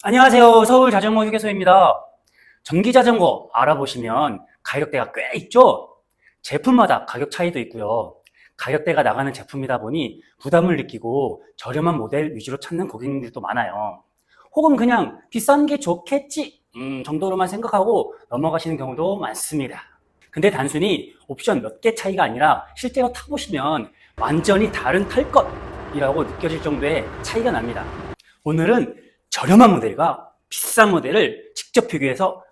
안녕하세요. 서울자전거 휴게소입니다. 전기자전거 알아보시면 가격대가 꽤 있죠? 제품마다 가격 차이도 있고요. 가격대가 나가는 제품이다 보니 부담을 느끼고 저렴한 모델 위주로 찾는 고객님들도 많아요. 혹은 그냥 비싼 게 좋겠지 정도로만 생각하고 넘어가시는 경우도 많습니다. 근데 단순히 옵션 몇 개 차이가 아니라 실제로 타보시면 완전히 다른 탈 것이라고 느껴질 정도의 차이가 납니다. 오늘은 저렴한 모델과 비싼 모델을 직접 비교해서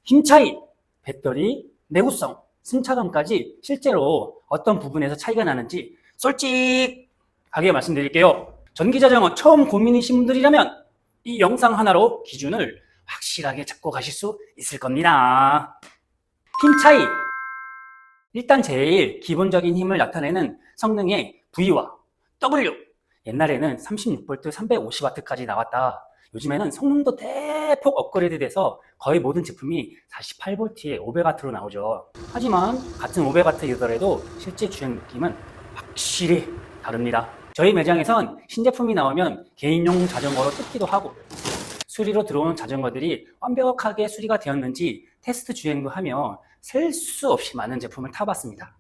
힘 차이, 배터리, 내구성, 승차감까지 실제로 어떤 부분에서 차이가 나는지 솔직하게 말씀드릴게요. 전기자전거 처음 고민이신 분들이라면 이 영상 하나로 기준을 확실하게 잡고 가실 수 있을 겁니다. 힘 차이. 일단 제일 기본적인 힘을 나타내는 성능의 V와 W. 옛날에는 36V 350W까지 나왔다. 요즘에는 성능도 대폭 업그레이드 돼서 거의 모든 제품이 48V에 500W로 나오죠. 하지만 같은 500W이더라도 실제 주행 느낌은 확실히 다릅니다. 저희 매장에선 신제품이 나오면 개인용 자전거로 뜯기도 하고 수리로 들어오는 자전거들이 완벽하게 수리가 되었는지 테스트 주행도 하며 셀 수 없이 많은 제품을 타봤습니다.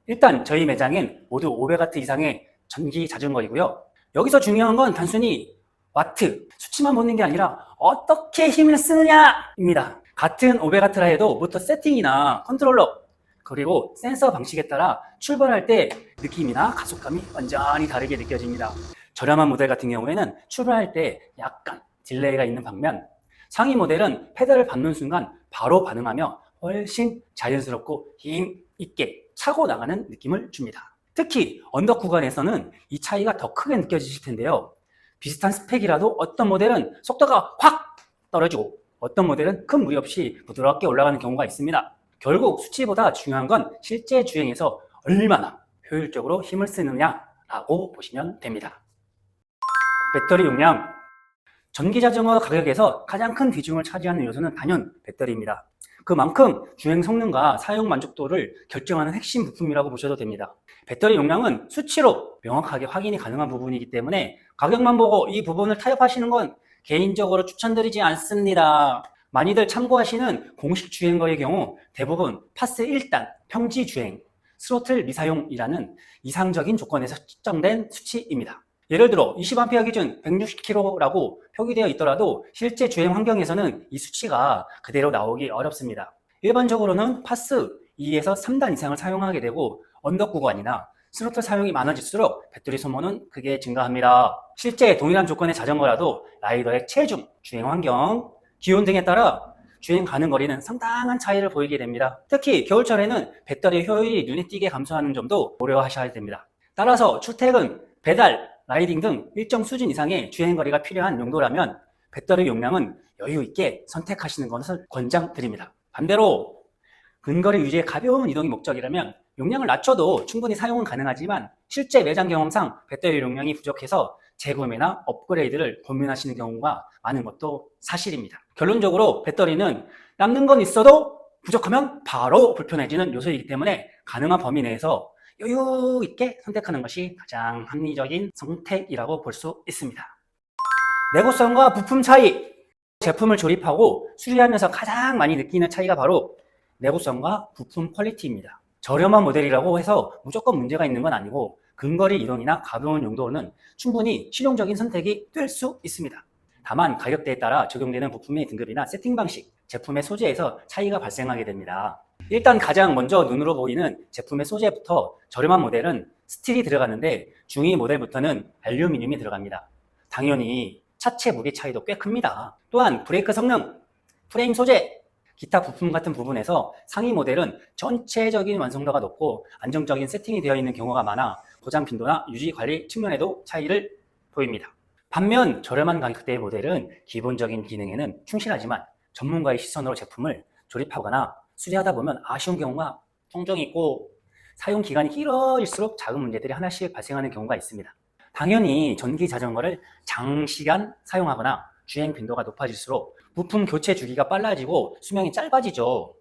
일단 저희 매장엔 모두 500W 이상의 전기 자전거이고요. 여기서 중요한 건 단순히 와트, 수치만 보는 게 아니라 어떻게 힘을 쓰느냐입니다. 같은 500W라 해도 모터 세팅이나 컨트롤러 그리고 센서 방식에 따라 출발할 때 느낌이나 가속감이 완전히 다르게 느껴집니다. 저렴한 모델 같은 경우에는 출발할 때 약간 딜레이가 있는 반면 상위 모델은 페달을 밟는 순간 바로 반응하며 훨씬 자연스럽고 힘 있게 차고 나가는 느낌을 줍니다. 특히 언덕 구간에서는 이 차이가 더 크게 느껴지실 텐데요. 비슷한 스펙이라도 어떤 모델은 속도가 확 떨어지고 어떤 모델은 큰 무리 없이 부드럽게 올라가는 경우가 있습니다. 결국 수치보다 중요한 건 실제 주행에서 얼마나 효율적으로 힘을 쓰느냐라고 보시면 됩니다. 배터리 용량. 전기자전거 가격에서 가장 큰 비중을 차지하는 요소는 단연 배터리입니다. 그만큼 주행 성능과 사용 만족도를 결정하는 핵심 부품이라고 보셔도 됩니다. 배터리 용량은 수치로 명확하게 확인이 가능한 부분이기 때문에 가격만 보고 이 부분을 타협하시는 건 개인적으로 추천드리지 않습니다. 많이들 참고하시는 공식 주행거의 경우 대부분 파스 1단, 평지 주행, 스로틀 미사용이라는 이상적인 조건에서 측정된 수치입니다. 예를 들어 20A 기준 160km라고 표기되어 있더라도 실제 주행 환경에서는 이 수치가 그대로 나오기 어렵습니다. 일반적으로는 파스 2에서 3단 이상을 사용하게 되고 언덕 구간이나 스로틀 사용이 많아질수록 배터리 소모는 크게 증가합니다. 실제 동일한 조건의 자전거라도 라이더의 체중, 주행 환경, 기온 등에 따라 주행 가는 거리는 상당한 차이를 보이게 됩니다. 특히 겨울철에는 배터리 효율이 눈에 띄게 감소하는 점도 고려하셔야 됩니다. 따라서 출퇴근, 배달, 라이딩 등 일정 수준 이상의 주행거리가 필요한 용도라면 배터리 용량은 여유 있게 선택하시는 것을 권장드립니다. 반대로 근거리 유지의 가벼운 이동이 목적이라면 용량을 낮춰도 충분히 사용은 가능하지만 실제 매장 경험상 배터리 용량이 부족해서 재구매나 업그레이드를 고민하시는 경우가 많은 것도 사실입니다. 결론적으로 배터리는 남는 건 있어도 부족하면 바로 불편해지는 요소이기 때문에 가능한 범위 내에서 여유 있게 선택하는 것이 가장 합리적인 선택이라고 볼 수 있습니다. 내구성과 부품 차이. 제품을 조립하고 수리하면서 가장 많이 느끼는 차이가 바로 내구성과 부품 퀄리티입니다. 저렴한 모델이라고 해서 무조건 문제가 있는 건 아니고 근거리 이동이나 가벼운 용도로는 충분히 실용적인 선택이 될 수 있습니다. 다만 가격대에 따라 적용되는 부품의 등급이나 세팅 방식, 제품의 소재에서 차이가 발생하게 됩니다. 일단 가장 먼저 눈으로 보이는 제품의 소재부터 저렴한 모델은 스틸이 들어가는데 중위 모델부터는 알루미늄이 들어갑니다. 당연히 차체 무게 차이도 꽤 큽니다. 또한 브레이크 성능, 프레임 소재, 기타 부품 같은 부분에서 상위 모델은 전체적인 완성도가 높고 안정적인 세팅이 되어 있는 경우가 많아 고장 빈도나 유지 관리 측면에도 차이를 보입니다. 반면 저렴한 가격대의 모델은 기본적인 기능에는 충실하지만 전문가의 시선으로 제품을 조립하거나 수리하다 보면 아쉬운 경우가 종종 있고 사용 기간이 길어질수록 작은 문제들이 하나씩 발생하는 경우가 있습니다. 당연히 전기 자전거를 장시간 사용하거나 주행 빈도가 높아질수록 부품 교체 주기가 빨라지고 수명이 짧아지죠.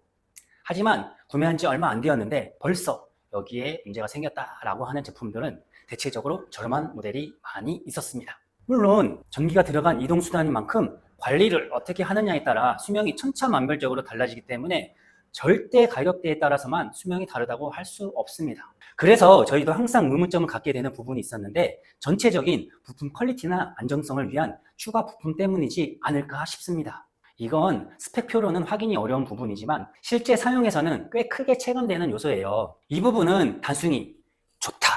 하지만 구매한 지 얼마 안 되었는데 벌써 여기에 문제가 생겼다라고 하는 제품들은 대체적으로 저렴한 모델이 많이 있었습니다. 물론 전기가 들어간 이동수단인 만큼 관리를 어떻게 하느냐에 따라 수명이 천차만별적으로 달라지기 때문에 절대 가격대에 따라서만 수명이 다르다고 할 수 없습니다. 그래서 저희도 항상 의문점을 갖게 되는 부분이 있었는데 전체적인 부품 퀄리티나 안정성을 위한 추가 부품 때문이지 않을까 싶습니다. 이건 스펙표로는 확인이 어려운 부분이지만 실제 사용에서는 꽤 크게 체감되는 요소예요. 이 부분은 단순히 좋다,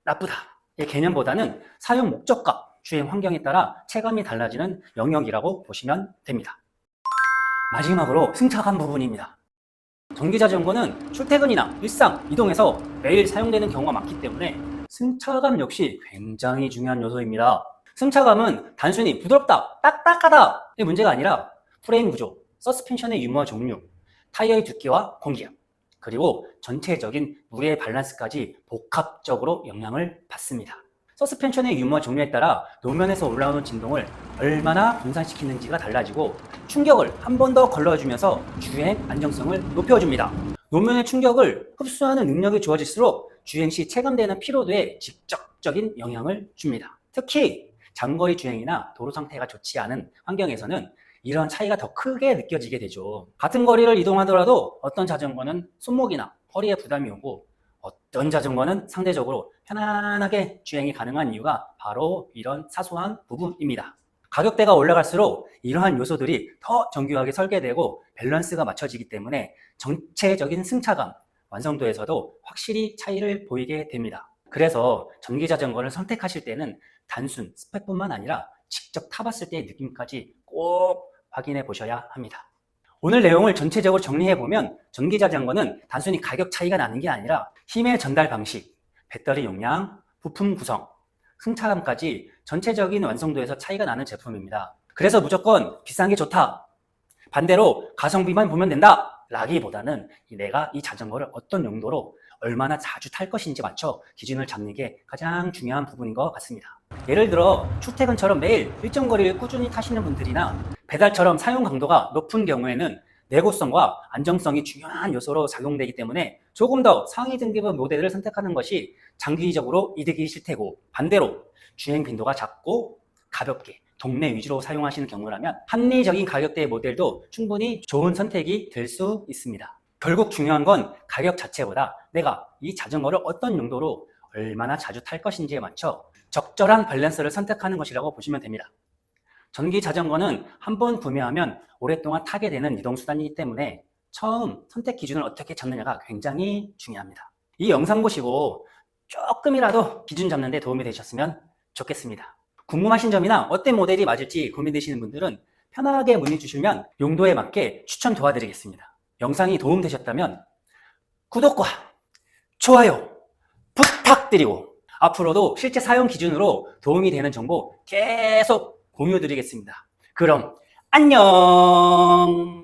나쁘다 의 개념보다는 사용 목적과 주행 환경에 따라 체감이 달라지는 영역이라고 보시면 됩니다. 마지막으로 승차감 부분입니다. 전기자전거는 출퇴근이나 일상, 이동에서 매일 사용되는 경우가 많기 때문에 승차감 역시 굉장히 중요한 요소입니다. 승차감은 단순히 부드럽다, 딱딱하다의 문제가 아니라 프레임 구조, 서스펜션의 유무와 종류, 타이어의 두께와 공기압, 그리고 전체적인 무게의 밸런스까지 복합적으로 영향을 받습니다. 서스펜션의 유무와 종류에 따라 노면에서 올라오는 진동을 얼마나 분산시키는지가 달라지고 충격을 한 번 더 걸러주면서 주행 안정성을 높여줍니다. 노면의 충격을 흡수하는 능력이 좋아질수록 주행 시 체감되는 피로도에 직접적인 영향을 줍니다. 특히 장거리 주행이나 도로 상태가 좋지 않은 환경에서는 이런 차이가 더 크게 느껴지게 되죠. 같은 거리를 이동하더라도 어떤 자전거는 손목이나 허리에 부담이 오고 어떤 자전거는 상대적으로 편안하게 주행이 가능한 이유가 바로 이런 사소한 부분입니다. 가격대가 올라갈수록 이러한 요소들이 더 정교하게 설계되고 밸런스가 맞춰지기 때문에 전체적인 승차감, 완성도에서도 확실히 차이를 보이게 됩니다. 그래서 전기자전거를 선택하실 때는 단순 스펙뿐만 아니라 직접 타봤을 때의 느낌까지 꼭 확인해 보셔야 합니다. 오늘 내용을 전체적으로 정리해보면 전기자전거는 단순히 가격 차이가 나는 게 아니라 힘의 전달 방식, 배터리 용량, 부품 구성, 승차감까지 전체적인 완성도에서 차이가 나는 제품입니다. 그래서 무조건 비싼 게 좋다, 반대로 가성비만 보면 된다 라기보다는 내가 이 자전거를 어떤 용도로 얼마나 자주 탈 것인지 맞춰 기준을 잡는 게 가장 중요한 부분인 것 같습니다. 예를 들어 출퇴근처럼 매일 일정 거리를 꾸준히 타시는 분들이나 배달처럼 사용 강도가 높은 경우에는 내구성과 안정성이 중요한 요소로 작용되기 때문에 조금 더 상위 등급의 모델을 선택하는 것이 장기적으로 이득이실 테고, 반대로 주행 빈도가 작고 가볍게 동네 위주로 사용하시는 경우라면 합리적인 가격대의 모델도 충분히 좋은 선택이 될 수 있습니다. 결국 중요한 건 가격 자체보다 내가 이 자전거를 어떤 용도로 얼마나 자주 탈 것인지에 맞춰 적절한 밸런스를 선택하는 것이라고 보시면 됩니다. 전기 자전거는 한번 구매하면 오랫동안 타게 되는 이동수단이기 때문에 처음 선택 기준을 어떻게 잡느냐가 굉장히 중요합니다. 이 영상 보시고 조금이라도 기준 잡는 데 도움이 되셨으면 좋겠습니다. 궁금하신 점이나 어떤 모델이 맞을지 고민되시는 분들은 편하게 문의 주시면 용도에 맞게 추천 도와드리겠습니다. 영상이 도움되셨다면 구독과 좋아요 부탁드리고 앞으로도 실제 사용 기준으로 도움이 되는 정보 계속 공유드리겠습니다. 그럼 안녕!